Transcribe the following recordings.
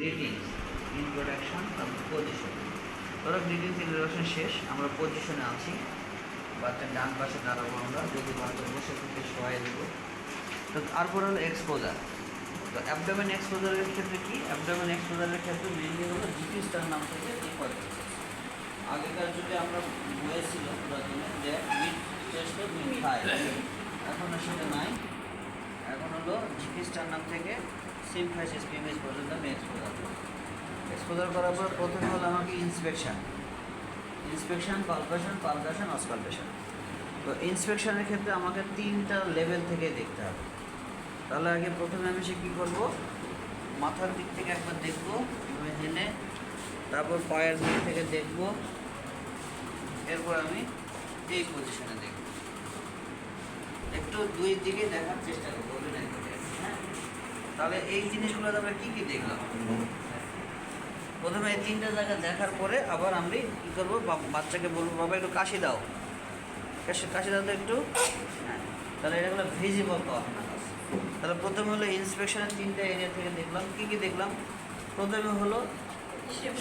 Greetings, introduction, তারপর position. ধরো greetings introduction শেষ, আমরা পজিশনে আছি, বাচ্চার ডান পাশে দাঁড়াবো আমরা, যদি বাচ্চা বসে থেকে সহায় দেবো। তো তারপর হলো এক্সপোজার। তো অ্যাবডোমেন এক্সপোজারের ক্ষেত্রে কি, অ্যাবডোমেন এক্সপোজারের ক্ষেত্রে মেনলি হলো জিপি স্টার নাম থেকে ডিফল্ট। আগেকার যুগে আমরা হয়েছিল প্রথমে যে মিড চেস্ট মিড থাই, এখন সেটা নাই, এখন হলো জিপি স্টার নাম থেকে সিমফাইসিস পিএমএস পর্যন্ত আমি এক্সপোজার করব। এক্সপোজার করার পর প্রথমে হলো আমাকে ইন্সপেকশন, পালপেশন, অসকালপেশন। তো ইন্সপেকশনের ক্ষেত্রে আমাকে 3টা লেভেল থেকে দেখতে হবে। তাহলে আগে প্রথমে আমি সে কী করবো, মাথার দিক থেকে একবার দেখবো হেনে, তারপর পায়ের দিক থেকে দেখবো, এরপর আমি এই পজিশনে দেখব। একটু দুই দিকে দেখার চেষ্টা করবো, হ্যাঁ। তাহলে এই জিনিসগুলোতে আমরা কী কী দেখলাম, প্রথমে এই 3টা জায়গা দেখার পরে আবার আমি কী করবো, বাচ্চাকে বলবো বাবা একটু কাশি দাও, কাশি দাও তো একটু, হ্যাঁ। তাহলে এটা হলো ভিজিবল পারফরম্যান্স। তাহলে প্রথমে হলো ইন্সপেকশনের 3টা এরিয়া থেকে দেখলাম, কী কী দেখলাম, প্রথমে হলো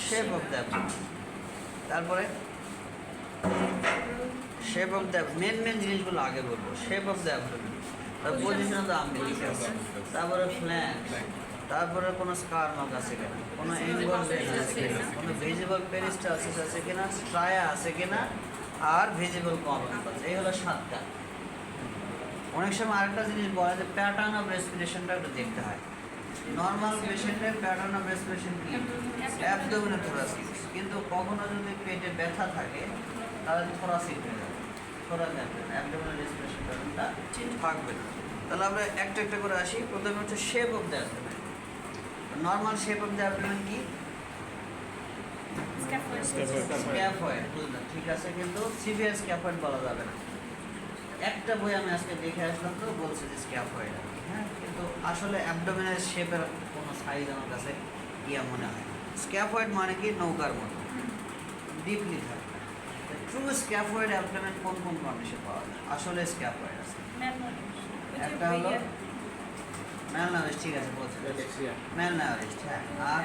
শেপ অফ দ্য অ্যাবডোমেন, তারপরে শেপ অফ দ্য মেন জিনিসগুলো আগে বলবো। শেপ অফ দ্য অ্যাবডোমেন, তারপর পজিশন অফ দ্য আম্বিলিকাস, তারপরে ফ্ল্যাঙ্ক, তারপরে কোনো স্কার মার্ক আছে কিনা, কোনো এনগলমেন্ট আছে কিনা, কোনো ভিজিবল পেরিস্টালসিস আছে কিনা, স্ট্রায়া আছে কিনা, আর ভিজিবল কলম আছে। এই হলো 7টা। অনেক সময় আরেকটা জিনিস বলা যায়, প্যাটার্ন অফ রেসপিরেশনটা একটু দেখতে হয়। নর্মাল পেশেন্টের প্যাটার্ন অফ রেসপিরেশন কি, অ্যাবডোমেনে থোরাসিক, কিন্তু কখনো যদি পেটে ব্যথা থাকে তাহলে থোরাসিক হয়ে যাবে, অ্যাবডোমেনের রেসপিরেশন প্যাটার্নটা থাকবে না। তাহলে আমরা একটা একটা করে আসি। প্রথমে হচ্ছে shape of the abdomen. Normal shape of the abdomen কি, স্ক্যাফয়েড, বুঝলাম, ঠিক আছে, কিন্তু সিভিয়ার স্ক্যাফয়েড বলা যাবে না। একটা বই আমি আজকে দেখে আসলাম, তো বলছে যে স্ক্যাফয়েড, হ্যাঁ, কিন্তু আসলে অ্যাবডোমেনের শেপের কোনো সাইজ আমার কাছে ইয়া মনে হয়। স্ক্যাফয়েড মানে কি, নৌকার মতো ডিপলি থাকে। ট্রু স্ক্যাফয়েড অ্যাবডোমেন কোন কোন কন্ডিশন পাওয়া যায়? আসলে স্ক্যাফয়েড আছে, একটা হলো ম্যালনারিস্ট, ঠিক আছে বলছে ম্যালনারিস্ট, হ্যাঁ। আর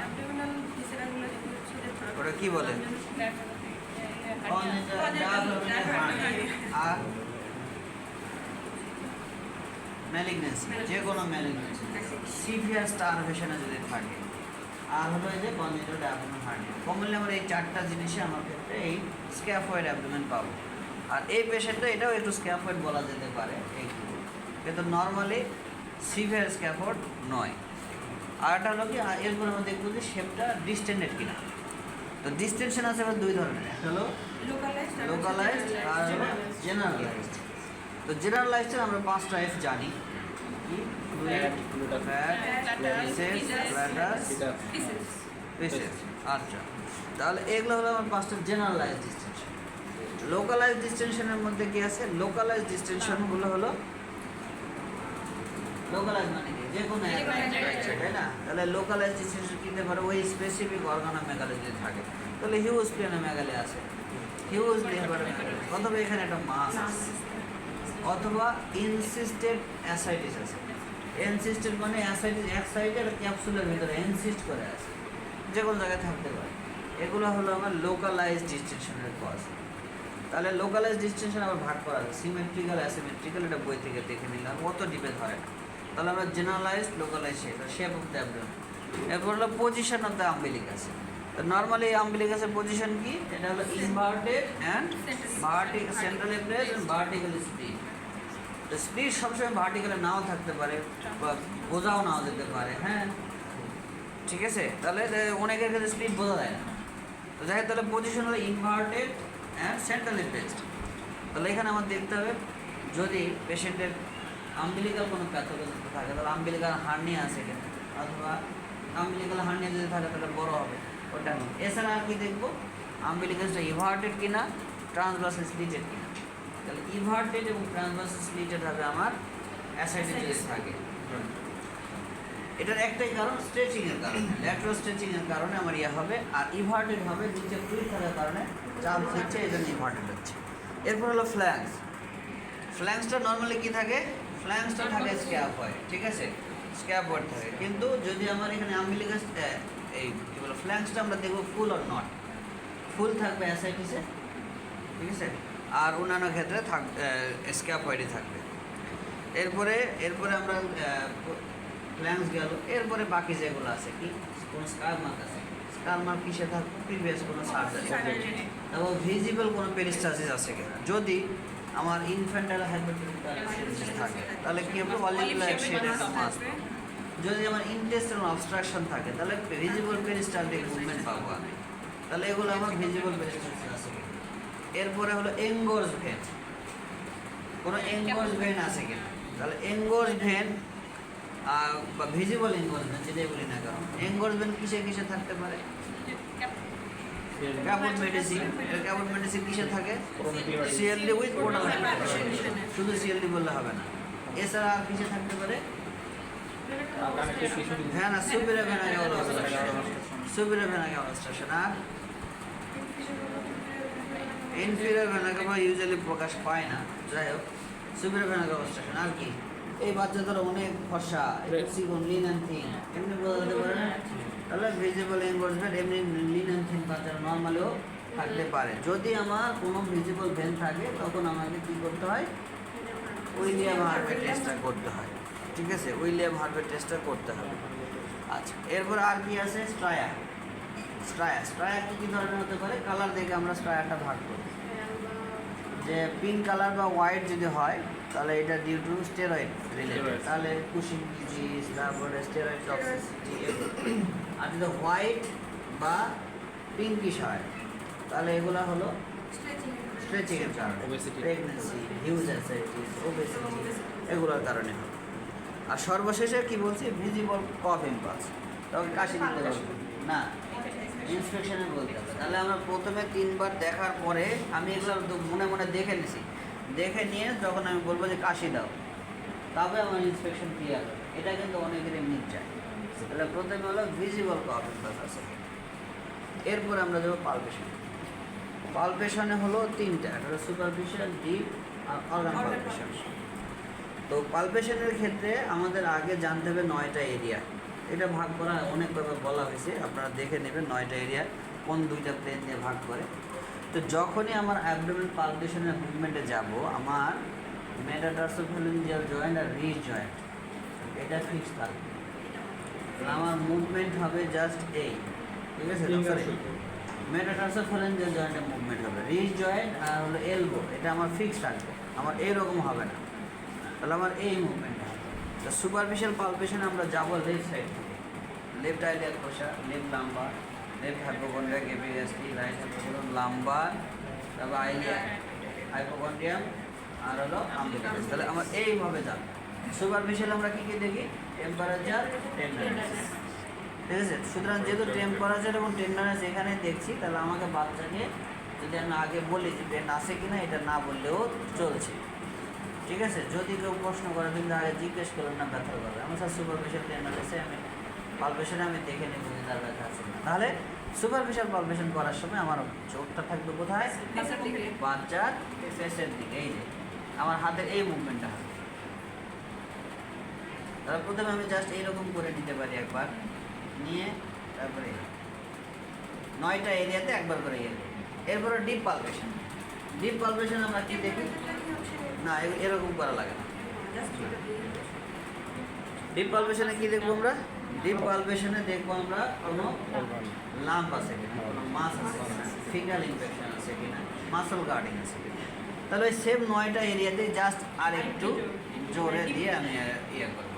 ওটা কি বলে, আর ম্যালিগনেন্সি, যে কোনো ম্যালিগনেন্সি, সিভিয়ার স্টারভেশনে যদি থাকে, আর হলো এই যে কনজেনিটাল ডায়াফ্রাগমাল হার্নিয়া। কমনলি আমরা এই 4টা জিনিসে আমার ক্ষেত্রে এই স্ক্যাফয়েড অ্যাবডোমেন পাবো। আর এই পেশেন্টটা এটাও একটু স্ক্যাফয়েড বলা যেতে পারে এইটুকু, কিন্তু নর্মালি সিভিয়ার স্ক্যাফয়েড নয়। আর একটা হলো কি, এরপর আমরা দেখবো যে শেপটা ডিস্টেন্ডেড কিনা। তো ডিস্টেনশন আছে আবার 2 ধরনের, একটা হলো লোকালাইজড আর হলো জেনারেলাইজড। তো জেনারেলাইজড আমরা 5টা এফ জানি, কি, আচ্ছা। তাহলে এগুলো হলো আমার 5টা জেনারেলাইজড ডিস্টেনশন। লোকালাইজড ডিস্টেনশনের মধ্যে কি আছে, লোকালাইজড ডিস্টেনশনগুলো হলো, লোকালাইজ মানে কি, যে কোনো তাই না। তাহলে লোকালাইজ ডিস্টেনশন কিনতে পারে ওই স্পেসিফিক অর্গানোমেগালি যদি থাকে, তাহলে হিউজ প্লেনোমেগালি আছে, হিউজ লিভারোমেগালি, অথবা এখানে একটা মাস আছে, অথবা ইনসিস্টেড অ্যাসাইটিস আছে। এনসিস্টেড মানে অ্যাসাইটিস এক সাইডের ক্যাপসুলের ভিতরে এনসিস্ট করে আছে, যে কোনো জায়গায় থাকতে পারে। এগুলো হলো আমার লোকালাইজ ডিস্টেনশনের কজ। তাহলে লোকালাইজ ডিস্টেনশন আবার ভাগ করা আছে সিমেট্রিক্যাল, অ্যাসিমেট্রিক্যাল, এটা বই থেকে দেখে নিলাম, অত ডিপে ধরে না। তাহলে আমরা generalised, localise, shape of the abdomen. এরপর হলো পজিশন অফ দ্য আম্বিলিকাস। তো নর্মালি আম্বিলিকাসের পজিশন কি, এটা হলো inverted and vertical, centrally place and vertical split. তো স্প্লিট সবসময় ভার্টিক্যালে নাও থাকতে পারে বা বোঝাও নাও যেতে পারে, হ্যাঁ, ঠিক আছে। তাহলে অনেকের ক্ষেত্রে স্প্লিট বোঝা যায় না। তো যাই হোক, তাহলে পজিশন হলো ইনভার্টেড অ্যান্ড সেন্ট্রালি প্লেসড। তাহলে এখানে আমার দেখতে হবে যদি পেশেন্টের আম্বিলিকাল কোনো প্যাথোলজি থাকে, তাহলে আম্বিলিকাল হার্নিয়া আছে কিনা, অথবা আম্বিলিকাল হার্নিয়া যদি থাকে তাহলে বড় হবে ওটা। এছাড়া আর কি দেখবো, আম্বিলিকাসটা ইভার্টেড কিনা, ট্রান্সভার্সাল স্প্লিটেড কিনা। তাহলে ইভার্টেড এবং ট্রান্সভার্সাল স্প্লিটেড হবে আমার অ্যাসাইটিস যদি থাকে। এটার একটাই কারণ, স্ট্রেচিংয়ের কারণে, ল্যাটারাল স্ট্রেচিংয়ের কারণে আমার ইয়ে হবে। আর ইভার্টেড হবে নিচে ফ্লুইড থাকার কারণে চাপ দিচ্ছে, এই জন্য ইভার্টেড হচ্ছে। এরপর হলো ফ্ল্যাঙ্কস। ফ্ল্যাঙ্কসটা নর্মালি কী থাকে, ফ্ল্যাঙ্কসটা থাকে স্ক্যাফয়েড, ঠিক আছে। স্ক্যাপওয়ার্ড থাকে, কিন্তু যদি আমার এখানে আম্বিলিকাস এই কী বলো ফ্ল্যাঙ্কসটা আমরা দেখবো ফুল অর নট, ফুল থাকবে অ্যাসাইটিসে, ঠিক আছে, আর অন্যান্য ক্ষেত্রে স্ক্যাপওয়ার্ডই থাকবে। এরপরে আমরা ফ্ল্যাঙ্কস গেল, এরপরে বাকি যেগুলো আছে কি কোনো স্কার মার্ক আছে, স্কার মার্ক কিসে থাকবে, প্রিভিয়াস কোনো সার্জারি এবং ভিজিবল কোনো পেরিস্টালসিস আছে কিনা। যদি আমার ইনফ্যান্টাইল হাইপারটেনশন থাকে তাহলে কি হবে, অলিকুলার অ্যাক্সিডেন্ট মাস। যদি আমার ইন্টেস্টাইনাল অবস্ট্রাকশন থাকে তাহলে ভিজিবল পেরিস্টালটিক মুভমেন্ট পাবো আমি, তাহলে এগুলো আমার ভিজিবল পেরিস্টালসিস আছে কিনা। এরপরে হলো এঙ্গোর্স ভেন, কোনো এঙ্গোর্স ভেন আছে কিনা, তাহলে এঙ্গোর্স ভেন বা ভিজিবল এঙ্গোর্স ভেন যেটাই বলি না কারণ, এঙ্গোর্স ভেন কিসে কিসে থাকতে পারে, ক্যাপোড মেডিসিন, ক্যাপোড মেডিসিন কিসে থাকে, সিএলডি উইথ পোর্টাল হাইপারটেনশন, শুধু সিএলডি বললে হবে না, এছাড়া আর কিসে থাকতে পারে, vena superior vena ক্যাভাল obstruction, superior vena ক্যাভাল obstruction, আর ইনফিরিয়র ভেনা ক্যাভাল ইউজুয়ালি প্রকাশ পায় না, যাই হোক সুপিরিয়র ভেনা ক্যাভাল অবস্ট্রাকশন। আর কি এই বাচ্চাদের অনেক ফর্সা, সিগন লিন অ্যান্ড থিন, এমনি বলতে পারে না, তাহলে ভিজিবল এনগোর্সমেন্ট এমনি লিন অ্যান্ড থিন বাচ্চারা নর্মালিও থাকতে পারে। যদি আমার কোনো ভিজিবল ভেন থাকে তখন আমাকে কী করতে হয়, উইলিয়াম হার্ভে টেস্টটা করতে হয়, ঠিক আছে, উইলিয়াম হার্ভে টেস্টটা করতে হবে। আচ্ছা, এরপর আর কি আছে, স্ট্রায়া। স্ট্রায়া কী ধরনের হতে পারে, কালার দেখে আমরা স্ট্রায়াটা ভাগ করি, যে পিঙ্ক কালার বা হোয়াইট যদি হয় তাহলে এটা ডিউ টু স্টেরয়েড রিলেটেড, তাহলে কুশিং ডিজিজ, তারপরে স্টেরয়েড টক্সিসিটি। আর যদি হোয়াইট বা পিঙ্কিশ হয় তাহলে এগুলো হলো স্ট্রেচিংয়ের কারণে, প্রেগনেন্সি, হিউজ অ্যাসাইটিস, ওবেসিটি, এগুলোর কারণে হবে। আর সর্বশেষে কি বলছি, ভিজিবল কফ ইম্পালস, তবে কাশি দিতে হবে না, ইন্সপেকশনে বলতে হবে। তাহলে আমরা প্রথমে 3 বার দেখার পরে আমি এগুলো মনে মনে দেখে নিছি, দেখে নিয়ে যখন আমি বলবো যে কাশি দাও, তবে আমার ইন্সপেকশন ক্লিয়ার হবে। এটা কিন্তু অনেকের এমনি চায়। তাহলে প্রথমে হলো ভিজিবল কফ ইম্পালস আছে, এরপর আমরা যাবো পালপেশন। পালপেশনে হলো 3টা, একটা হলো সুপারফিশিয়াল, ডিপ আর অর্গান পালপেশন। তো পালপেশনের ক্ষেত্রে আমাদের আগে জানতে হবে 9টা এরিয়া, এটা ভাগ করা অনেকভাবে বলা হয়েছে, আপনারা দেখে নেবেন 9টা এরিয়া কোন 2টা প্লেন দিয়ে ভাগ করে। তো যখনই আমার অ্যাবডোমেন পালপেশনের মুভমেন্টে যাব, আমার মেটাটার্সোফ্যারিঞ্জিয়াল জয়েন্ট আর রিজ জয়েন্ট এটা ফিক্স থাকবে, আমার মুভমেন্ট হবে জাস্ট এই, ঠিক আছে, মেটাটার্সোফ্যারিঞ্জিয়াল জয়েন্টের মুভমেন্ট হবে, রিজ জয়েন্ট আর হলো এলবো এটা আমার ফিক্স থাকবে, আমার এরকম হবে না, তাহলে আমার এই মুভমেন্টটা হবে। তো সুপারফিশিয়াল পালপেশনে আমরা যাবো লেফট সাইড থেকে, left iliac fossa, left lumbar, left hypochondriac epigastric, right hypochondrium lumbar, তারপর আইলিয়াক, হাইপোকন্ড্রিয়াম আর হলো আম্বিলিকাস। তাহলে আমার এইভাবে যাবে। সুপারফিশিয়াল আমরা কী কী দেখি, টেম্পারেচার, টেন্ডারনেস, ঠিক আছে। সুতরাং যেহেতু টেম্পারেচার এবং টেন্ডারনেস এখানে দেখছি, তাহলে আমাকে বাচ্চাকে যদি আমি আগে বলি যে পেন আছে কি না, এটা না বললেও চলছে, ঠিক আছে। যদি কেউ প্রশ্ন করে কিন্তু আগে জিজ্ঞেস করলেন না ব্যথার কথা, আমার স্যার সুপারফিশিয়াল টেন্ডারনেসে আমি পালপেশনে আমি দেখে নেব যে তার ব্যথা আছে না, তাহলে সুপারফিশিয়াল পালপেশন করার সময় আমার চোখটা থাকবে কোথায়, বাচ্চার ফেসের দিকে, এই যে আমার হাতের এই মুভমেন্টটা হবে। তাহলে প্রথমে আমি জাস্ট এইরকম করে নিতে পারি, একবার নিয়ে তারপরে 9টা এরিয়াতে একবার করে এরপরে ডিপ পালপেশন। ডিপ পালপেশন আমরা কি দেখি না, এরকম করা লাগে না। ডিপ পালপেশনে কি দেখবো আমরা, ডিপ পালপেশনে দেখবো আমরা কোনো লাম্প আছে কিনা, কোনো মাস আছে কিনা, ফিঙ্গার ইনফেকশন আছে কিনা, মাসল গার্ডিং আছে কিনা। তাহলে ওই সেম 9টা এরিয়াতে জাস্ট আর একটু জোরে দিয়ে আমি ইয়ে করবো।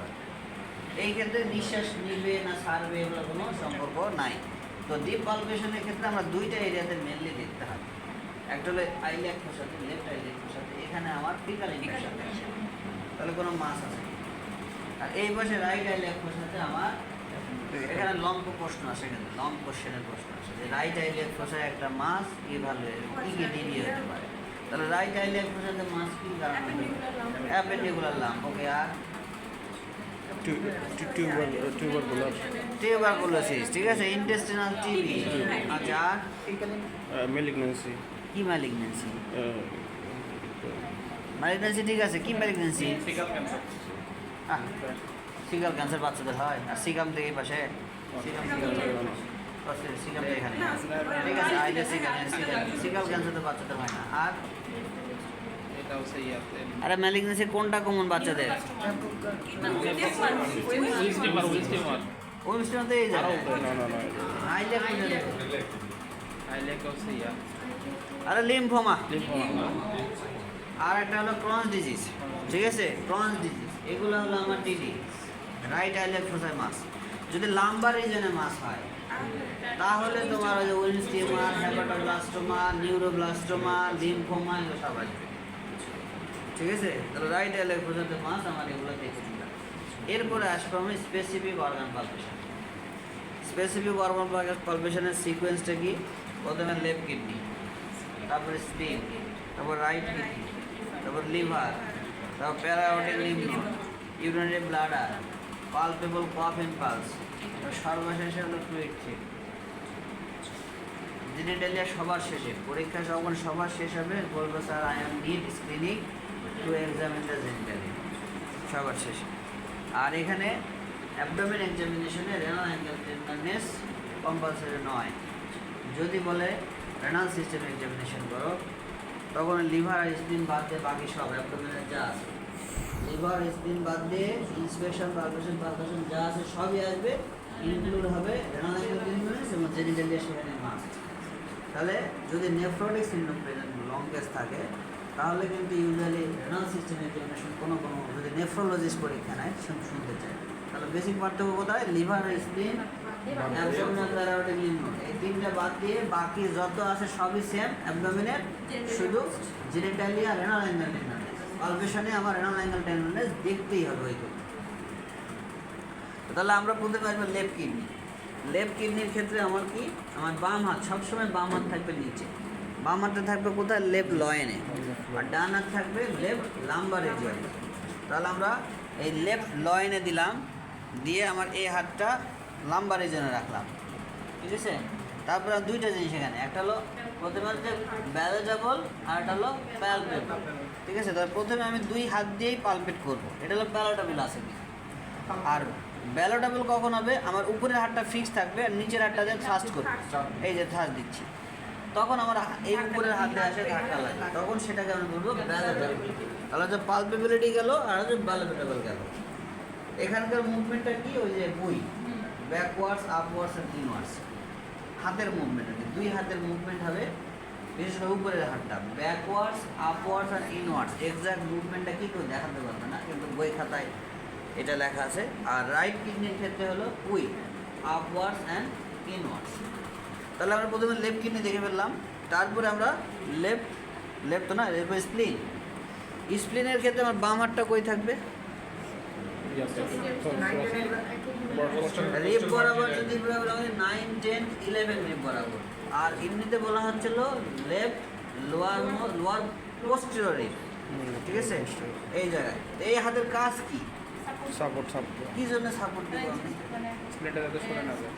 এই ক্ষেত্রে নিঃশ্বাস নিবে না ছাড়বে এগুলো কোনো সম্পর্ক নাই। তো ডিপ পালপেশনের ক্ষেত্রে আমরা 2টা এরিয়াতে মেনলি দেখতে হবে, একটা হলো আইলিয়াক ফোসাতে, লেফট আইলিয়াক ফোসাতে, এখানে আমার ফিকাল ইনফেকশন, তাহলে কোনো মাস আছে। আর এই পাশে রাইট আইলিয়াক ফোসাতে আমার এখানে লং প্রশ্ন আসে, কিন্তু লং কোশ্চেনের প্রশ্ন আসে যে রাইট আইলিয়াক ফোসায় একটা মাস কীভাবে কী কী ডিবি হতে পারে। তাহলে রাইট আইলিয়াক ফোসাতে মাস কী কারণে, অ্যাপেন্ডিকুলার লাম্প, ওকে। আর টিউবারকুলোসিস, ঠিক আছে, ইন্টেস্টিনাল টিবি, আচ্ছা, আর ম্যালিগন্যান্সি। কি ম্যালিগন্যান্সি, ম্যালিগন্যান্সি ঠিক আছে, কি ম্যালিগন্যান্সি, টেস্টিক্যাল ক্যান্সার বাচ্চাদের হয়, আর সিকাম থেকে এই পাশে সিকাম সিকাম এখানে, ঠিক আছে। আইলে সিকাল ক্যান্সার তো বাচ্চাদের হয় না। আর আরে ম্যালিগনেন্সি কোনটা কমন বাচ্চাদের? অনুষ্ঠানতে এই যায় আইলে আরে লিম্ফোমা, আর একটা হলো ক্রনস ডিজিজ, ঠিক আছে। ক্রনস ডিজিজ এগুলো হলো আমার DD, right iliac fossa mass. যদি লাম্বার রিজনে মাস হয় তাহলে তোমার ওই যে Wilms tumour, hepatoblastoma, neuroblastoma, lymphoma এগুলো সব আসবে, ঠিক আছে। তাহলে রাইট আইলেট ফোসাই মাস আমার এগুলো দেখেছি। এরপরে আসবো আমি specific organ palpation. Specific organ পালপেশনের সিকোয়েন্সটা কি? প্রথমে লেফট কিডনি, তারপরে স্প্লিন, তারপর রাইট কিডনি, তারপর লিভার, তারপর paraaortic lymph node, urinary bladder, palpable cough impulse, সর্বশেষে হলো ফ্লুইড থ্রি। জেনিটালিয়া সবার শেষে, পরীক্ষা যখন সবার শেষ হবে বলবো sir I am need screening to examine the genitalia, সবার শেষে। আর এখানে অ্যাবডোমেন এক্সামিনেশনে রেনাল অ্যাঙ্গেল টেন্ডারনেস কম্পালসারি নয়। যদি বলে রেনাল সিস্টেম এক্সামিনেশন করো তখন লিভার আর স্প্লিন বাদ দিয়ে বাকি সব অ্যাবডোমেনের যা আছে, লিভার স্প্লিন বাদ দিয়ে ইন্সপেকশন পালপেশন যা আছে সবই আসবে, ইনক্লুড হবে রেনাল অ্যাঙ্গেল টেন্ডারনেস এবং জেনিটালিয়া সেখানে মাস্ট। তাহলে যদি nephrotic syndrome present long case থাকে তাহলে কিন্তু ইউজুয়ালি রেনাল সিস্টেম এক্সামিনেশন কোনো যদি নেফ্রোলজিস্ট পরীক্ষা নেয় শুনতে চায়। তাহলে বেসিক পার্থক্য কোথায়? Liver, spleen, abdominal paraaortic lymph node, এই তিনটা বাদ দিয়ে বাকি যত আছে সবই সেম অ্যাবডোমিনের, শুধু জেনিটালিয়া রেনাল অ্যাঙ্গেল টেন্ডারনেস। পালপেশনে আমার রেনাল অ্যাঙ্গেল টেন্ডারনেস দেখতেই হবে ওই করে। তাহলে আমরা প্রথমে আসবো লেফট কিডনি। লেফট কিডনির ক্ষেত্রে আমার কি, আমার বাম হাত সবসময় বাম হাত থাকবে নিচে, বাম হাতটা থাকবে কোথায়? লেফট লয়েনে, আর ডান হাত থাকবে লেফট লাম্বার রিজিয়নে। তাহলে আমরা এই লেফট লয়েনে দিলাম, দিয়ে আমার এই হাতটা লাম্বার রিজিয়নে রাখলাম, ঠিক আছে। তারপরে দুইটা জিনিস এখানে, একটা হলো প্রথমে হচ্ছে ব্যালেজাবল আর একটা হলো প্যালপেবল, ঠিক আছে। তাহলে প্রথমে আমি দুই হাত দিয়েই পালপেট করবো, এটা হলো প্যালোটাবল আছে কি। আর ব্যালোটাবল কখন হবে? আমার উপরের হাতটা ফিক্স থাকবে আর নিচের হাতটা দিয়ে থ্রাস্ট করবে, এই যে থ্রাস্ট দিচ্ছি, তখন আমার এই উপরের হাতে আসে ধাক্কা লাগে, তখন সেটাকে আমি বলবো ব্যালোটাবল। তাহলে হচ্ছে পালপেবিলিটি গেল আর হচ্ছে ব্যালোটাবল গেল। এখানকার মুভমেন্টটা কি? ওই যে বুই, ব্যাকওয়ার্ডস, আপওয়ার্ডস আর ইনওয়ার্ডস, হাতের মুভমেন্ট আর কি, দুই হাতের মুভমেন্ট হবে, বিশেষ করে উপরের হাতটা ব্যাকওয়ার্ডস, আপওয়ার্ডস আর ইনওয়ার্ডস। এক্সাক্ট মুভমেন্টটা কী করে দেখাতে পারবে না, কিন্তু বই খাতায় এটা লেখা আছে। আর রাইট কিডনির ক্ষেত্রে হলো উই, আপওয়ার্ডস অ্যান্ড ইনওয়ার্ডস। তাহলে আমরা প্রথমে লেফট কিডনি দেখে ফেললাম, তারপরে আমরা লেফট তো না, এরপর স্প্লিন। স্প্লিনের ক্ষেত্রে আমার বাম হাতটা কই থাকবে? রিব বরাবর, যদি 9, 10, 11 রিব বরাবর। আর এমনিতে বলা হচ্ছিল লেফট লোয়ার পোস্টেরিয়র রিব, ঠিক আছে, এই জায়গায়। এই হাতের কাজ কি? সাপোর্ট কি জন্য সাপোর্ট দিব আমি? স্প্লিনটা যাতে সরে না যায়।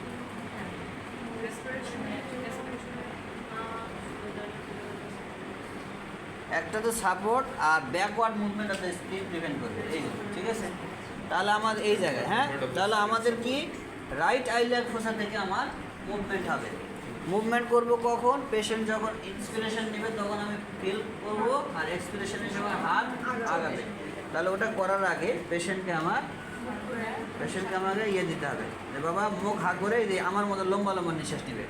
একটা তো সাপোর্ট আর backward movement of the spleen prevent করবে, এই, ঠিক আছে। তাহলে আমার এই জায়গায়, হ্যাঁ, তাহলে আমাদের কি রাইট আইলিয়ার ফোসা থেকে আমার মুভমেন্ট হবে। মুভমেন্ট করব কখন? পেশেন্ট যখন ইন্সপিরেশন নেবে তখন আমি ফিল করব, আর এক্সপিরেশনের সময় হাত আগাবে। তাহলে ওটা করার আগে পেশেন্টকে আমাকে ইয়ে দিতে হবে যে বাবা মুখ হা করে আমার মতো লম্বা লম্বা নিঃশ্বাস নেবে,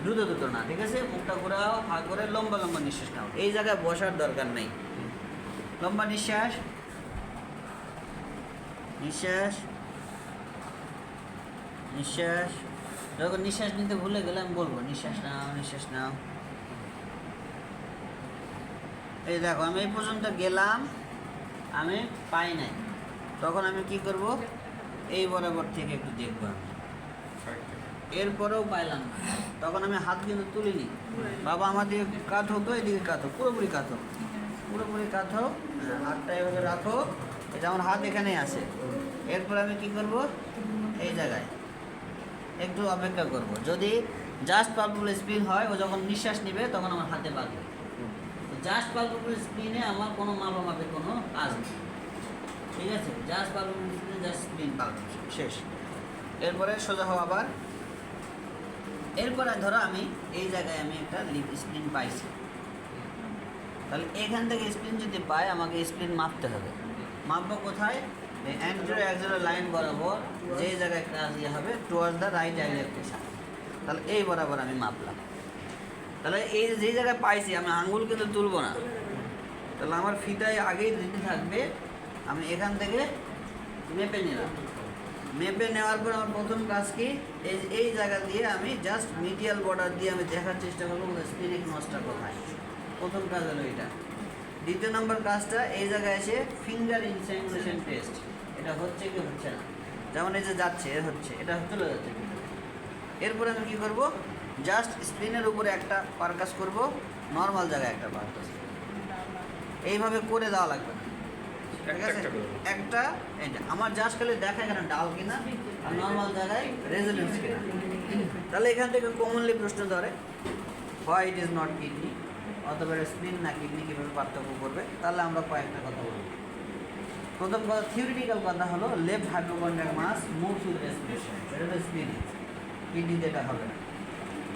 দ্রুত না, ঠিক আছে। মুখটা ঘোরাও, হা করে লম্বা লম্বা নিঃশ্বাস নাও, এই জায়গায় বসার দরকার নেই। লম্বা নিঃশ্বাস, যখন নিঃশ্বাস নিতে ভুলে গেলে আমি বলবো নিঃশ্বাস নাও। এই দেখো আমি এই পর্যন্ত গেলাম, আমি পাই নাই, তখন আমি কি করব? এই বরাবর থেকে একটু দেখবো আমি, এরপরেও পাইলাম না, তখন আমি হাত কিন্তু তুলিনি। বাবা আমার দিকে কাত হতো, এদিকে কাত হোক, পুরোপুরি কাত হোক, হাতটা এভাবে রাখো, এটা আমার হাত এখানেই আছে। এরপর আমি কি করব? এই জায়গায় একটু অপেক্ষা করব, যদি জাস্ট পালপেবল স্প্লিন হয়, ও যখন নিঃশ্বাস নেবে তখন আমার হাতে বাঁধবে। জাস্ট পালপেবল স্প্লিনে আমার কোনো মাপামাপির কোনো কাজ নেই, ঠিক আছে, জাস্ট পারফরমেন্স জাস্ট স্প্লিন পারফরমেন্স শেষ। এরপরে সোজা হওয়া আবার। এরপরে ধরো আমি এই জায়গায় আমি একটা স্প্লিন পাইছি, তাহলে এখান থেকে স্প্লিন যদি পাই আমাকে স্প্লিন মাপতে হবে। মাপবো কোথায়? এই অ্যান্টিরো অ্যাক্সিলারি লাইন বরাবর যে জায়গায় কাজ ইয়ে হবে টুয়ার্ডস দ্য রাইট ডাইরেকশন। তাহলে এই বরাবর আমি মাপলাম। তাহলে এই যে জায়গায় পাইছি আমি আঙ্গুল কিন্তু তুলবো না, তাহলে আমার ফিতায় আগেই দিতে থাকবে। আমি এখান থেকে মেপে নিলাম, মেপে নেওয়ার পর আমার প্রথম কাজ কি, এই জায়গা দিয়ে আমি জাস্ট মিডিয়াল বর্ডার দিয়ে আমি দেখার চেষ্টা করবো স্পিনিক নচটা কোথায়। প্রথম কাজ হলো এটা। দ্বিতীয় নম্বর কাজটা এই জায়গায় এসে ফিঙ্গার ইনসাইংলেশন টেস্ট, এটা হচ্ছে কি হচ্ছে না। যেমন এই যে যাচ্ছে এর হচ্ছে, এটা চলে যাচ্ছে। এরপরে আমি কী করবো, জাস্ট স্পিনের উপরে একটা পারকাস করব, নর্মাল জায়গায় একটা পারকাস, এইভাবে করে দেওয়া লাগবে না, ঠিক আছে? একটা এটা আমার জাস্ট খালি দেখা এখানে ডাল কিনা আর নর্মাল জায়গায় রেজোনেন্স কিনা। তাহলে এখান থেকে কমনলি প্রশ্ন ধরে why it is not kidney, অথবা স্প্লিন না কিডনি কীভাবে পার্থক্য করবে। তাহলে আমরা কয়েকটা কথা বলব। প্রথম কথা, থিওরিটিক্যাল কথা হলো left hypochondrial mass moves with respiration, এটা তো স্প্লিন, কিডনি যেটা হবে না।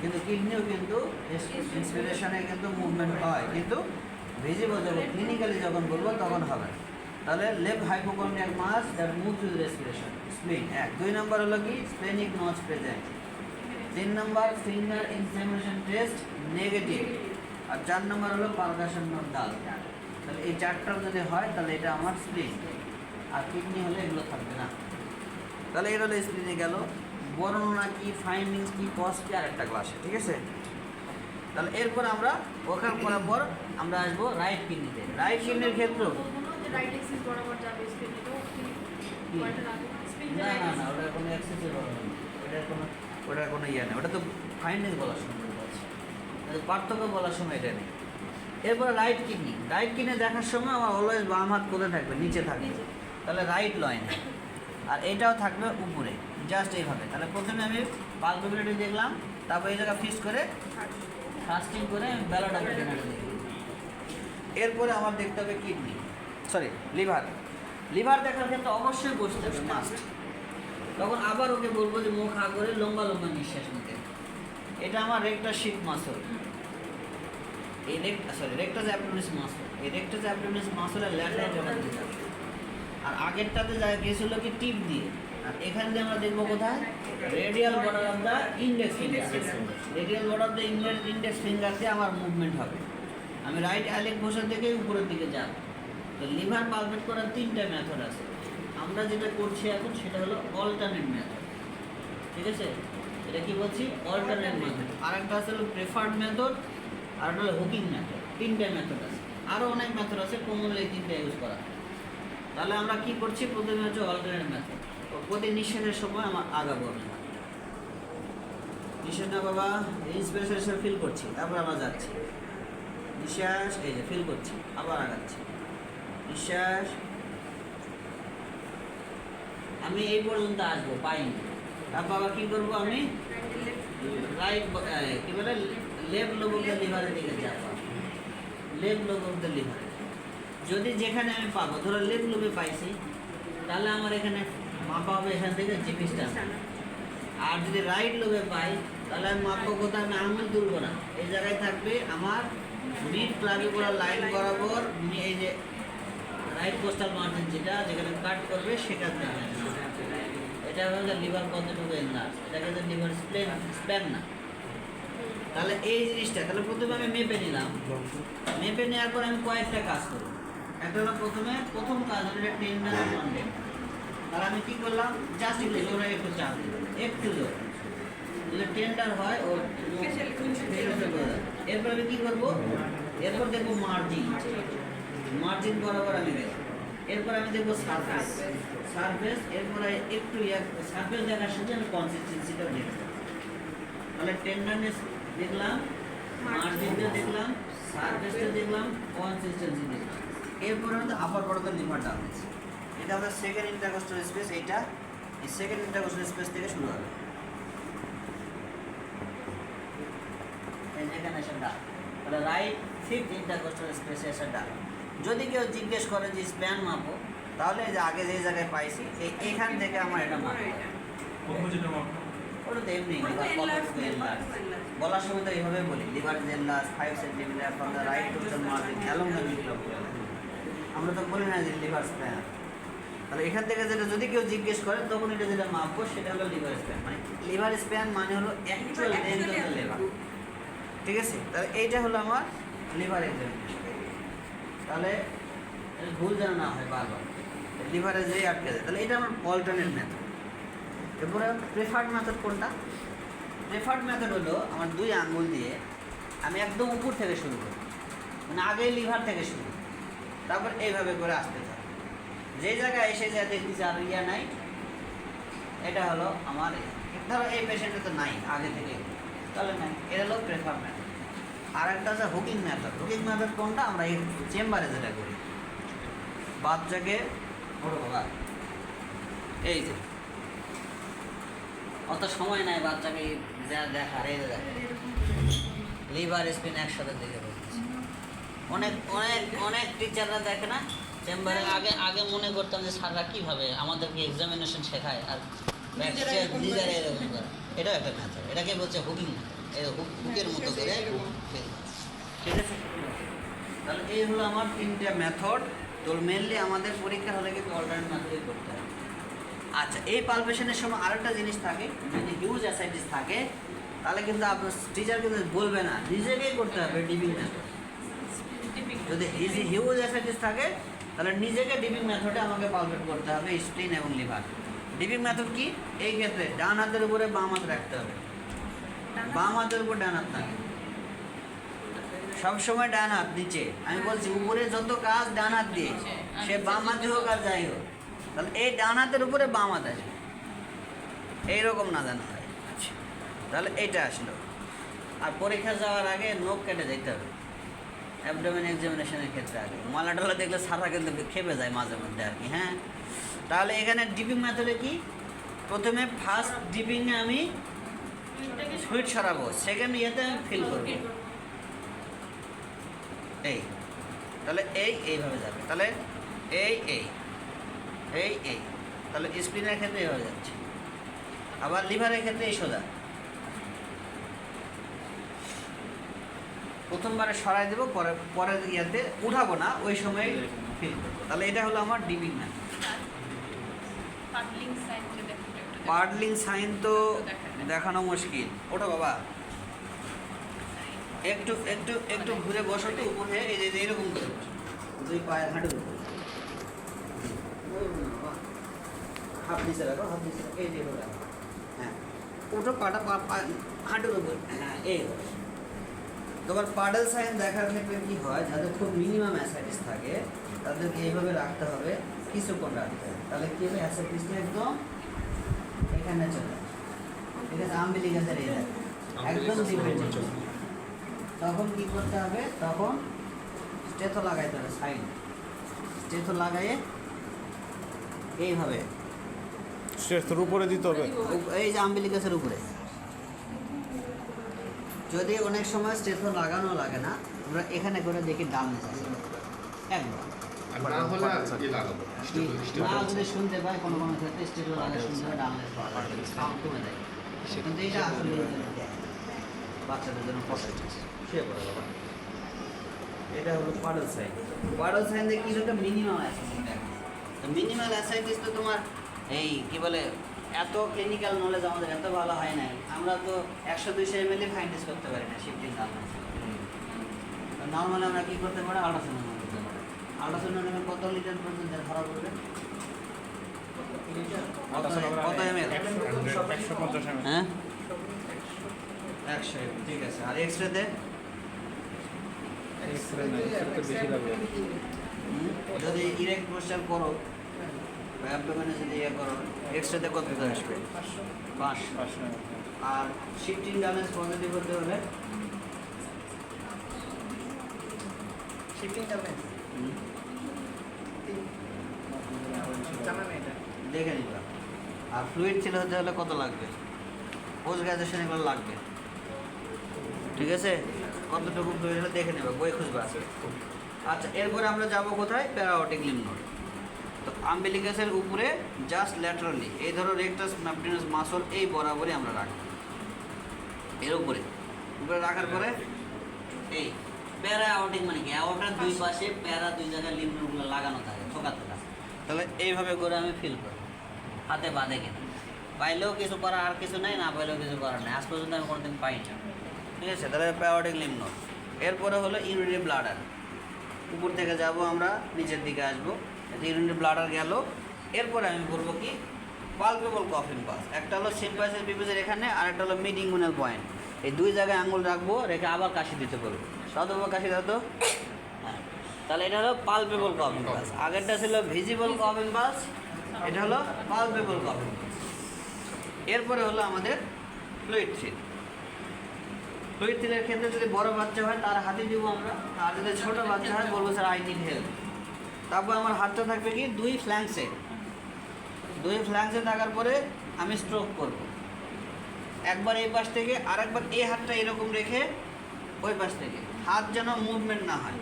কিন্তু কিডনিও কিন্তু ইন্সপিরেশনে কিন্তু মুভমেন্ট হয়, কিন্তু ভিজিবল যখন ক্লিনিক্যালি যখন বলবো তখন হবে না। তাহলে left hypochondrial mass that moves with respiration, spleen এক। 2 নম্বর হলো কি, স্প্লেনিক নচ প্রেজেন্ট। 3 নম্বর ফিঙ্গার ইনসাইংলেশন টেস্ট নেগেটিভ। আর 4 নম্বর হলো পারকাশন নট ডাল। তাহলে এই 4টা যদি হয় তাহলে এটা আমার স্প্লিন, আর কিডনি হলে এগুলো থাকবে না। তাহলে এটা হলো স্প্লিনে গেল। বর্ণনা কি, ফাইন্ডিংস কি, কজ কি, আর একটা ক্লাসে, ঠিক আছে? তাহলে এরপর আমরা ওখান করার পর আমরা আসবো রাইট কিডনিতে। রাইট কিডনির ক্ষেত্রে না না না, ওটার কোনো এক্সেসের বলা নেই, ওটার কোনো ইয়ে নেই, ওটা তো ফাইন্ডিংস বলার সময় বলছে, পার্থক্য বলার সময় এটা নেই। এরপরে রাইট কিডনি। রাইট কিডনি দেখার সময় আমার অলওয়েজ বাম হাত কোথায় থাকবে, নিচে থাকবে, তাহলে রাইট লয়েন। আর এটাও থাকবে উপরে, জাস্ট এইভাবে। তাহলে প্রথমে আমি পালপেবিলিটি দেখলাম, তারপর এই জায়গা ফিক্স করে ফাস্টিং করে ব্যালোটাকে জেনারেট দেখি। এরপরে আমার দেখতে হবে কিডনি, সরি লিভার। লিভার দেখার ক্ষেত্রে অবশ্যই বসতে হবে, মাস্ট। তখন আবার ওকে বলবো যে মুখ হা করে লম্বা লম্বা নিঃশ্বাস নিতে। এটা আমার রেক্টাস শিফ মাসল, এই রেক্টাস অ্যাবডোমিনাস মাসল। এই রেক্টাস অ্যাবডোমিনাস মাসলের ল্যাটারাল বর্ডার দিতে হবে। আর আগেরটাতে যা গেছিলো কি টিপ দিয়ে, আর এখান দিয়ে আমরা দেখবো কোথায়, radial border of the index finger. Radial border of the index finger দিয়ে আমার মুভমেন্ট হবে। আমি রাইট আইলেট বসার থেকে উপরের দিকে যাব। তো লিভার পালপেট করার 3টা মেথড আছে। আমরা যেটা করছি এখন সেটা হলো অল্টারনেট মেথড, ঠিক আছে? এটা কি বলছি, অল্টারনেট মেথড। আর একটা আছে হলো প্রেফার্ড মেথড, আর একটা হলো হুকিং মেথড। 3টা মেথড আছে, আরও অনেক মেথড আছে, কমনলি এই 3টা ইউজ করা। তাহলে আমরা কি করছি, প্রথমে হচ্ছে অল্টারনেট মেথড। প্রতি নিঃশ্বাসের সময় আমার আগাবো, আমি নিঃশ্বাস না বাবা, ইন্সপিরেশন হিসেবে ফিল করছি, তারপর আমরা যাচ্ছি, নিঃশ্বাস, এই যে ফিল করছি, আবার আগাচ্ছি, নিঃশ্বাস। আমি এই পর্যন্ত আসবো, পাইনি। তারপর আবার কী করবো, আমি রাইট কী বলে লেফট লোব অফ দ্য লিভারের দিকে যাবো, লেফট লোব অফ দ্য লিভারে। যদি যেখানে আমি পাবো, ধরো লেফট লোবে পাইছি, তাহলে আমার এখানে মাপা হবে এখান থেকে জিপিসটা। আর যদি রাইট লোবে পাই তাহলে আমি মাপবো কোথায়, আমি আঙুল তুলবো না, এই জায়গায় থাকবে আমার মিড ক্লাভিকুলার লাইন বরাবর, এই যে রাইট কোস্টাল মার্জিন যেখানে কাট করবে সেখানে। এটা হচ্ছে লিভার কতটুকু এনলার্জ, এটাকে হচ্ছে লিভার স্প্যান না। তাহলে এই জিনিসটা, তাহলে প্রথমে আমি মেপে নিলাম। মেপে নেওয়ার পর আমি কয়েকটা কাজ করবো। একটা হলো প্রথম কাজ হলো এটা টেন্ডার কন্ডে। তাহলে আমি কী করলাম, জাস্ট জোরে একটু চাপ দিলাম, একটু জোর, যদি টেন্ডার হয় ও। এরপর আমি কী করবো, এরপর দেখবো মার্জিন বরাবর আমি দেখবো। এরপর আমি দেখবো সারফেস। এরপর একটু সারফেস দেখার সাথে আমি কনসিস্টেন্সিটাও দেখবো। তাহলে টেন্ডারনেস দেখলাম, মার্জিনটা দেখলাম, সারফেসটা দেখলাম, কনসিস্টেন্সি দেখলাম। এরপরে আমাদের আপার বড়দের লিভারটা আছে, এটা আমাদের সেকেন্ড ইন্টারকোস্টাল স্পেস। এইটা এই সেকেন্ড ইন্টারকোস্টাল স্পেস থেকে শুরু হবে, এখানে এসে ডাক। তাহলে রাইট ফিফথ ইন্টারকোস্টাল স্পেসে এসে ডাক। যদি কেউ জিজ্ঞেস করে যে স্প্যান মাপো, তাহলে এই যে আগে যে জায়গায় পাইছি এইখান থেকে আমার এটা মাপ ওটা তো এমনি লিভার কতটুকু এনলার্জ বলার সময় তো এইভাবে বলি liver is enlarge 5 centimetre from the right total margin along the middle of আমরা তো বলি না যে লিভার স্প্যান। তাহলে এখান থেকে যেটা যদি কেউ জিজ্ঞেস করে তখন এটা যেটা মাপবো সেটা হলো লিভার স্প্যান, মানে লিভার স্প্যান মানে হলো actual length of the liver. ঠিক আছে, তাহলে এইটা হলো আমার লিভার এক্সামিনেশন। তাহলে ভুল যেন না হয় বারবার লিভারে যেই আটকে যায়, তাহলে এটা আমার অল্টারনেট মেথড। এরপরে প্রেফার্ড মেথড কোনটা? প্রেফার্ড মেথড হলো আমার 2 আঙ্গুল দিয়ে আমি একদম উপর থেকে শুরু করি, মানে আগে লিভার থেকে শুরু করি, তারপর এইভাবে করে আসতে থাকি। যে জায়গায় এসে যা দেখতেছি আর ইয়া নাই, এটা হলো আমার ধরো এই পেশেন্টে তো নাই আগে থেকে, তাহলে নাই, এটা হলো প্রেফার্ড মেথড। আর একটা হচ্ছে হুকিং মেথড। হুকিং মেথড কোনটা? আমরা এই চেম্বারে যেটা করি, বাচ্চাকে ওঠো বাবা, এই যে অত সময় নাই বাচ্চাকে দেখার, এই দেখ লিভার স্পিন একসাথে দেখে বলতেছি। অনেক অনেক অনেক টিচাররা দেখে না চেম্বারে, আগে আগে মনে করতাম যে স্যাররা কীভাবে আমাদেরকে এক্সামিনেশন শেখায় আর নিজেরা এরকম করে। এটাও একটা মেথড, এটাকে বলছে হুকিং মেথড, হুকের মতো করে। ঠিক আছে, তাহলে এই হলো আমার 3টা মেথড। তো মেনলি আমাদের পরীক্ষা হলে কিন্তু অল্টারনেট মেথডই করতে হবে। আচ্ছা, এই পালপেশনের সময় আরেকটা জিনিস থাকে, যদি হিউজ অ্যাসাইটিস থাকে তাহলে কিন্তু আপনার টিচার কিন্তু বলবে না, নিজেকেই করতে হবে ডিপিং মেথড। যদি হিউজ অ্যাসাইটিস থাকে তাহলে নিজেকে ডিপিং মেথডে আমাকে পালপেট করতে হবে স্প্লিন এবং লিভার। ডিপিং মেথড কি? এই ক্ষেত্রে ডান হাতের উপরে বাম হাত রাখতে হবে, বাম হাতের উপর ডান হাত থাকে, সবসময় ডান হাত নিচে। আমি বলছি উপরে যত কাজ ডান হাত দিয়ে, সে বাম হাতে হোক আর যাই হোক, তাহলে এই ডান হাতের উপরে বাম হাত আসবে, এইরকম না জানা হয়। তাহলে এইটা আসলো। আর পরীক্ষা যাওয়ার আগে নখ কেটে যেতে হবে অ্যাবডোমেন এক্সামিনেশনের ক্ষেত্রে। আগে মালা টালা দেখলে সারা কিন্তু খেপে যায় মাঝে মধ্যে আর কি। হ্যাঁ, তাহলে এখানে ডিপিং মেথডে কি? প্রথমে ফার্স্ট ডিপিংয়ে আমি সুইট সরাবো, সেকেন্ড ইয়েতে আমি ফিল করবো, এই তাহলে এইভাবে যাবে। তাহলে এই এই এই এই তাহলে স্পিনের ক্ষেত্রে এইভাবে যাচ্ছে, আবার লিভারের ক্ষেত্রে এই সোজা। প্রথমবারে সরাই দেবো, পরের ইয়াতে উঠাবো না, ওই সময় ফিল করবো। তাহলে এটা হলো আমার ডিপিং মেথড। পার্ডলিং সাইন তো দেখানো মুশকিল। ওটা বাবা একটু একটু একটু ঘুরে বসো তো উপরে, এই যে এরকম করে বসো, 2 পায়ের হাঁটুর উপর, হাত নিচে রাখো, হাত নিচে রাখো, এই যে রাখো। হ্যাঁ, ওটা পাটা হাঁটুর উপর। হ্যাঁ, এই তোমার পাডল সাইন দেখার ক্ষেত্রে কী হয়, যাদের খুব মিনিমাম অ্যাসাইটিস থাকে তাদেরকে এইভাবে রাখতে হবে, কিছুক্ষণ রাখতে হবে। তাহলে কী হবে, অ্যাসাইটিসটা একদম এখানে চলে আসে। ঠিক আছে, আম্বিলিকাসের এই দেখো একদম ডিপেন্ডেন্ট। তখন কী করতে হবে, তখন স্টেথো লাগাইতে হবে, সাইড স্টেথো লাগাইয়ে এইভাবে স্টেথোর উপরে দিতে হবে, এই যে আম্বিলিকাসের উপরে। যদি অনেক সময় স্টেথো লাগানো লাগে না, আমরা এখানে করে দেখি ডান একবার যদি শুনতে পাই কোনো কোনো ক্ষেত্রে স্টেথো লাগে, শুনতে হয় ডান সাউন্ড কমে দেয়, কিন্তু এটা আসলে বাচ্চাদের জন্য পজিটিভ। এটা হলো পাডল সাইন। পাডল সাইন দিয়ে কিছুটা মিনিমাম অ্যাসাইটিস। মিনিমাল অ্যাসাইটিস তো তোমার এই কি বলে, এত ক্লিনিক্যাল নলেজ আমাদের এত ভালো হয় নাই, আমরা তো 100-200 ml ফাইন্ডিস করতে পারি না শিফটিং নর্মাল। নর্মালি আমরা কী করতে পারি, আল্ট্রাসাউন্ড করতে পারি। আল্ট্রাসাউন্ড কত লিটার পর্যন্ত ধরা পড়বে, কত ml? 150 ml। হ্যাঁ, 100 ml, ঠিক আছে। আর এক্সরেতে এক্সরে না, একটু বেশি লাগবে। যদি ইরেক্ট পোস্টার করো বা অ্যাবডোমেনে যদি ইয়ে করো, এক্সরেতে কত আসবে? 500। আর শিফটিং ড্যামেজ পজিটিভ হতে হলে শিফটিং ড্যামেজ দেখে নিলাম। আর ফ্লুইড ছিল হতে হলে কত লাগবে, পোস্ট গ্রাজুয়েশন এগুলো লাগবে। ঠিক আছে, কতটুকু ফ্লুইড হলে দেখে নেবে, বই খুঁজবা। আচ্ছা, এরপরে আমরা যাব কোথায়, প্যারাওটিক লিম্ফ নোড। তো আম্বিলিকাসের উপরে জাস্ট ল্যাটারালি এই ধরো রেক্টাস ম্যাপটিনাস মাসল এই বরাবরই আমরা রাখবো, এর উপরে রাখার পরে এই প্যারা আউটিং মানে কি আউটার দুই পাশে প্যারা দুই জায়গায় লিম্বগুলো লাগানো থাকে থোকা থোকা, তাহলে এইভাবে করে আমি ফিল করি হাতে বাঁধে কিনা, পাইলেও কিছু করার আর কিছু নেই, না পাইলেও কিছু করার নেই, আজ পর্যন্ত আমি কোনোদিন পাইনি, ঠিক আছে। তাহলে প্যাওয়াটিক লিম্ব। এরপরে হলো ইউরিনারি ব্লাডার, উপর থেকে যাব আমরা নিচের দিকে আসবো, ইউরিনারি ব্লাডার গেল। এরপরে আমি বলবো কি পালপেবল কফিং পাস, একটা হলো সিম্পাইসিস পিপাসের এখানে, আর একটা হলো মিড ইঙ্গুয়াল পয়েন্ট, এই দুই জায়গায় আঙুল রাখবো, রেখে আবার কাশি দিতে বলবো, সদর্ভ কাশি দাও তো। হ্যাঁ, তাহলে এটা হলো পালপেবল কফিং পাস, আগেরটা ছিল ভিজিবল কফিং পাস, এটা হলো পালপেবল কফিং পাস। এরপরে হলো আমাদের ফ্লুইড থ্রিল। ফ্লুইড থ্রিলের ক্ষেত্রে যদি বড় বাচ্চা হয় তার হাতে দিব আমরা, আর যদি ছোটো বাচ্চা হয় বলবো স্যার আই নিড হেল্প। তারপর আমার হাতটা থাকবে কি দুই ফ্ল্যাঙ্কসে থাকার পরে আমি স্ট্রোক করব, একবার এই পাশ থেকে আর একবার এই হাতটা এরকম রেখে ওই পাশ থেকে, হাত যেন মুভমেন্ট না হয়,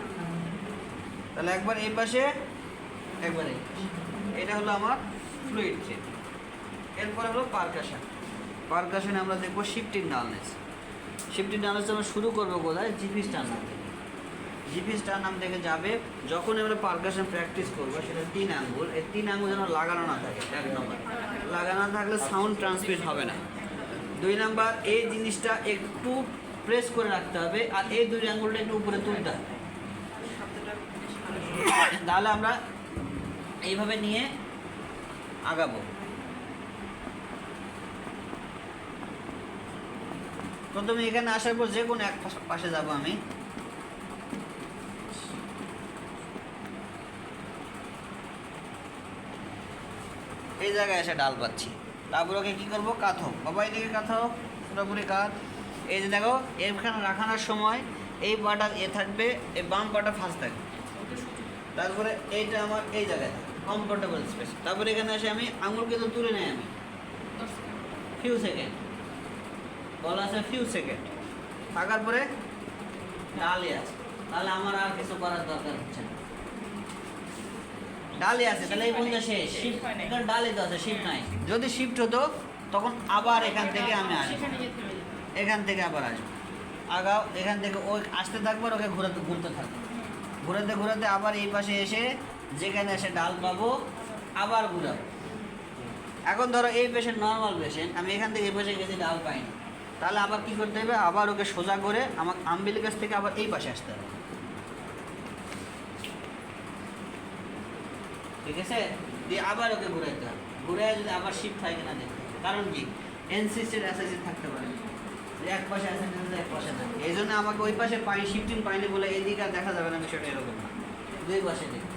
তাহলে একবার এই পাশে একবার এই পাশে, এটা হলো আমার ফ্লুইড থ্রিল। এরপরে হলো পারকাশনে আমরা দেখবো শিফটিং ডালনেস আমরা শুরু করবো কোথায়, জিপি স্টারনাম থেকে। জিপি স্টারনাম থেকে যাবে, যখন আমরা পারকাশন প্র্যাকটিস করবো সেটা 3 আঙ্গুল, এই 3 আঙ্গুল যেন লাগানো না থাকে, 1 নম্বর লাগানো থাকলে সাউন্ড ট্রান্সমিট হবে না। 2 নাম্বার এই জিনিসটা একটু প্রেস করে রাখতে হবে, আর এই 2 আঙ্গুলটা একটু উপরে তুলতে হবে, তাহলে আমরা এইভাবে নিয়ে আগাবো। প্রথমে এখানে আসার পর যে কোনো এক পাশে যাব আমি, এই জায়গায় এসে ডাল পাচ্ছি, তারপর ওকে কী করবো, কাঁথো, বাবা এদিকে কাঁথো, পুরোপুরি কাঁধ। এই যে দেখো এখানে রাখানোর সময় এই পাটা থাকবে, এই বাম পাটা ফার্স্ট থাকবে, তারপরে এইটা আমার এই জায়গায় কমফোর্টেবল স্পেস। তারপরে এখানে এসে আমি আঙুলকে তো তুলে নেই আমি ফিউ সেকেন্ড, বলা আছে ফিউ সেকেন্ড থাকার পরে ডালে আছে, তাহলে আমার আর কিছু করার দরকার হচ্ছে না, ডালে আছে, তাহলে এই পর্যন্ত শেষ। এখানে ডালে তো আছে, শিফট নাই। যদি শিফট হতো তখন আবার এখান থেকে আমি আসবো, এখান থেকে আবার আসবো, আগাও এখান থেকে ওই আসতে থাকবো, আর ওকে ঘুরতে থাকবো, ঘুরাতে আবার এই পাশে এসে যেখানে এসে ডাল পাবো আবার ঘুরাবো। এখন ধরো এই পেশেন্ট নর্মাল পেশেন্ট, আমি এখান থেকে এই পাশে গেছি ডাল পাইনি, তাহলে আবার কি করতে হবে, আবার ওকে সোজা করে আমাকে আম্বিলিকাস থেকে আবার এই পাশে আসতে হবে, ঠিক আছে, দিয়ে আবার ওকে ঘুরাইতে হবে, ঘুরে যদি আবার শিফট হয় কিনা দেখতে হবে। কারণ কি এনসিস্টেড অ্যাসাইসিস থাকতে পারে, এক পাশে অ্যাসাইসিস এক পাশে থাকে, এই জন্য আমাকে ওই পাশে শিফটিং পাইনি বলে এইদিকে আর দেখা যাবে না, বিষয়টা এরকম না, দুই পাশে দেখতে।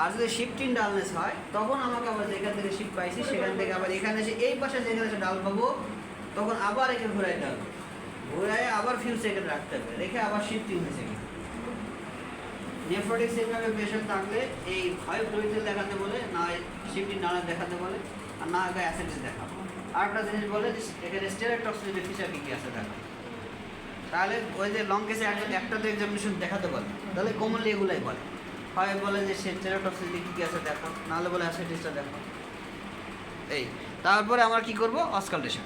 আর যদি শিফটিং ডালনেস হয় তখন আমাকে আবার যেখান থেকে শিফট পাইছি সেখান থেকে আবার এখানে এসে এই পাশে যেখানে এসে ডাল পাবো তখন আবার একে ঘুরাইতে হবে, ঘুরাই আবার ফিউ সেকেন্ড রাখতে হবে, রেখে আবার শিফটিং হয়েছে কি। নেফ্রোটিক সিনড্রোমের পেশেন্ট থাকলে এই হয় ফ্লুইড থ্রিল দেখাতে বলে, না শিফটিং ডালনেস দেখাতে বলে, আর না আগে অ্যাসিডিস দেখাবো। আরেকটা জিনিস বলে যে এখানে স্টেরোটক্সিসিটি ফিচার কী কী আছে দেখো, তাহলে ওই যে লং কেসে একটা তো এক্সামিনেশন দেখাতে বলে, তাহলে কমনলি এগুলাই বলে, হয় বলে যে স্টেরোটক্সিসিটি কী কী আছে দেখো, নাহলে বলে অ্যাসিডিসটা দেখো। এই তারপরে আমরা কি করব, অসকালটেশন।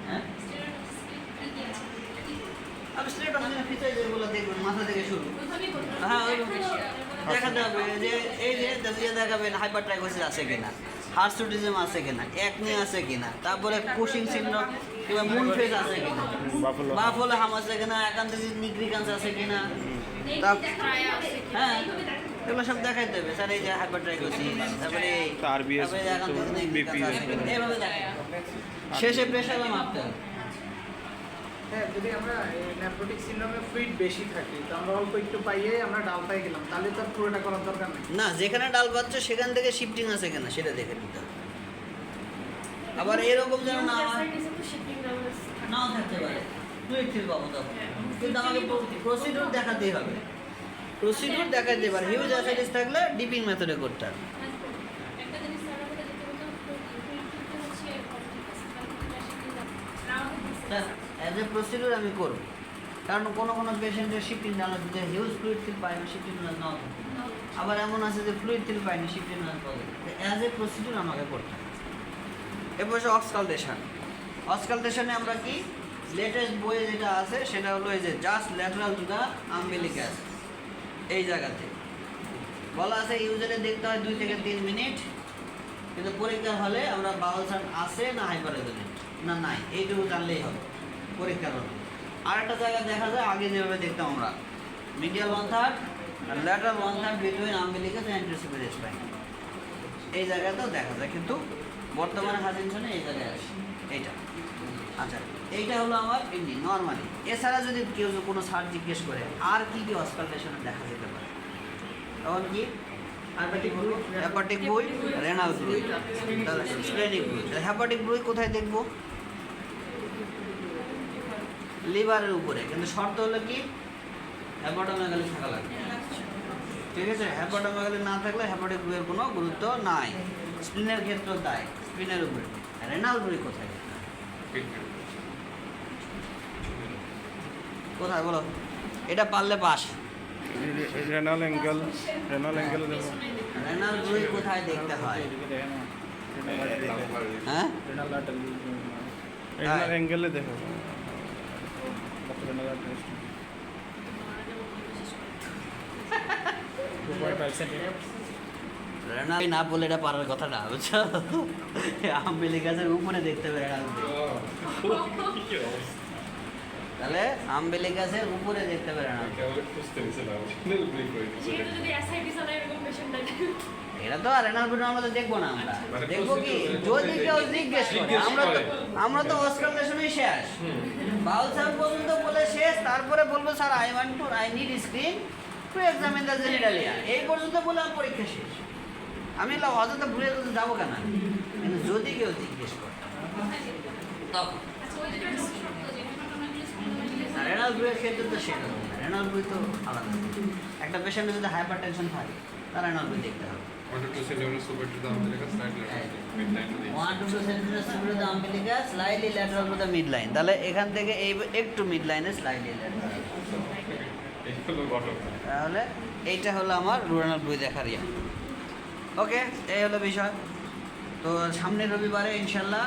হ্যাঁ আমি স্টেরোটক্সিসিটি ফিচার যেগুলো দেখবেন মাথা থেকে শুরু, হ্যাঁ ওই দেখাতে হবে যে এই যে দেখাবেন হাইপারট্রাইকোসিস আছে কিনা, হার্সুটিজম আছে কিনা, একনি আছে কিনা, তারপরে কুশিং সিনড্রোম কিংবা মুন ফেজ আছে কিনা, বাফলো হাম আছে কিনা, অ্যাকান্থোসিস নিগ্রিকান্স আছে কিনা, হ্যাঁ এগুলো সব দেখাইতে হবে স্যার। এই যে হাইপারট্রাইকোসিস, তারপরে এইভাবে দেখাই, শেষে প্রেশারও মাপতে হবে। হ্যাঁ, যদি আমরা নেফ্রোটিক সিনড্রোমে ফ্লুইড বেশি থাকে তো আমরা অল্প একটু পাইয়ে আমরা ডাল পাই গেলাম, তাহলে তো আর পুরোটা করার দরকার নেই। না, যেখানে ডাল পাচ্ছ সেখান থেকে শিফটিং আছে কিনা সেটা দেখে নিতে হবে। আবার এরকম যেন না নাও থাকতে পারে, ফ্লুইড থ্রিল পাবো তখন, কিন্তু আমাকে প্রসিডিউর দেখাতেই হবে, প্রসিডিউর দেখাতে পারে। হিউজ অ্যাসাইটিস থাকলে ডিপিং মেথডে করতে হবে। অ্যাজ এ প্রসিডিউর আমি করব, কারণ কোনো পেশেন্টের শিফটিং ডাল দিতে হিউজ ফ্লুইড থ্রিল পায় না, শিফটিং নাও থাকে, আবার এমন আছে যে ফ্লুইড তেল পাইনি শিফটের নয় পাবে অ্যাজ এ প্রসিডিউর আমাকে করতে হবে। এরপর অক্সকালটেশন। অক্সকালটেশনে আমরা কি লেটেস্ট বইয়ে যেটা আছে সেটা হলো এই যে just lateral to the umbilicus, এই জায়গাতে বলা আছে ইউজুয়ালি দেখতে হয় 2 থেকে 3 মিনিট, কিন্তু পরীক্ষার হলে আমরা বাউল সাউন্ড আছে না হাইপারজেনিক না নাই এইটুকু জানলেই হবে পরীক্ষার হলে। আর একটা জায়গায় দেখা যায় আগে যেভাবে দেখতাম আমরা মিডিয়াল 1/3 আর lateral 1/3 between umbilicus and recipient spine, এই জায়গাতেও দেখা যায়, কিন্তু বর্তমানে হাজিনশনে এই জায়গায় আসে এইটা। আচ্ছা, এইটা হলো আমার এমনি নর্মালি। এছাড়া যদি কেউ কোনো স্যার জিজ্ঞেস করে আর কি কি অস্কালটেশনে দেখা যেতে পারে, তখন কি হ্যাপাটিক বই, রেনাল বই, তাহলে স্প্লেনিক বই। হ্যাপাটিক বই কোথায় দেখবো? লিভারের উপরে, কিন্তু শর্ত হলো কি হ্যাপাটোমেগালি থাকা লাগবে, ঠিক আছে? হ্যাপাটোমেগালি না থাকলে হ্যাপাটিক বইয়ের কোনো গুরুত্ব নাই। স্প্লিনের ক্ষেত্রেও তাই, স্প্লিনের উপরে। রেনাল বই কোথায়? কোথায় বলো? এটা পারলে পাস। রেনাল অ্যাঙ্গেল দেখো। রেনাল বই কোথায় দেখতে হয়? হ্যাঁ, রেনাল অ্যাঙ্গেলে দেখো। রেনাল না বলে এটা পারার কথা না, বুঝছো? আম্বিলিকাসের উপরে দেখতে হবে রেনাল বই। তাহলে আম্বিলিকাসের উপরে দেখতে হবে রেনাল বই। এটা তো আর রেনাল বই আমরা তো দেখবো না, আমরা দেখবো কি যদি কেউ জিজ্ঞেস করে। আমরা তো অস্কালটেশনই শেষ, বাউল সাউন্ড পর্যন্ত বলে শেষ, তারপরে বলবো sir I need screen two examine the genitalia, এই পর্যন্ত বলে আমার পরীক্ষা শেষ। আমি অযথা ভুলে যাবো কেন? কিন্তু যদি কেউ জিজ্ঞেস করে তখন রেনাল বইয়ের ক্ষেত্রে তো সেটা হবে না, রেনাল বই তো আলাদা। একটা পেশেন্টের যদি হাইপার টেনশন থাকে তার রেনাল বই দেখতে হবে। 1 to 2 centimeters super to the umbilicus, slightly lateral to the midline to the 1 to 2 centimeters to the umbilicus, slightly lateral to the midline। তাহলে এখান থেকে এই একটু মিডলাইনে স্লাইডলি ল্যাটারাল। equal bottom. তাহলে এইটা হলো আমার রেনাল বই দেখার ইয়ে। ওকে, এই হলো বিষয়। তো সামনের রবিবারে ইনশাল্লাহ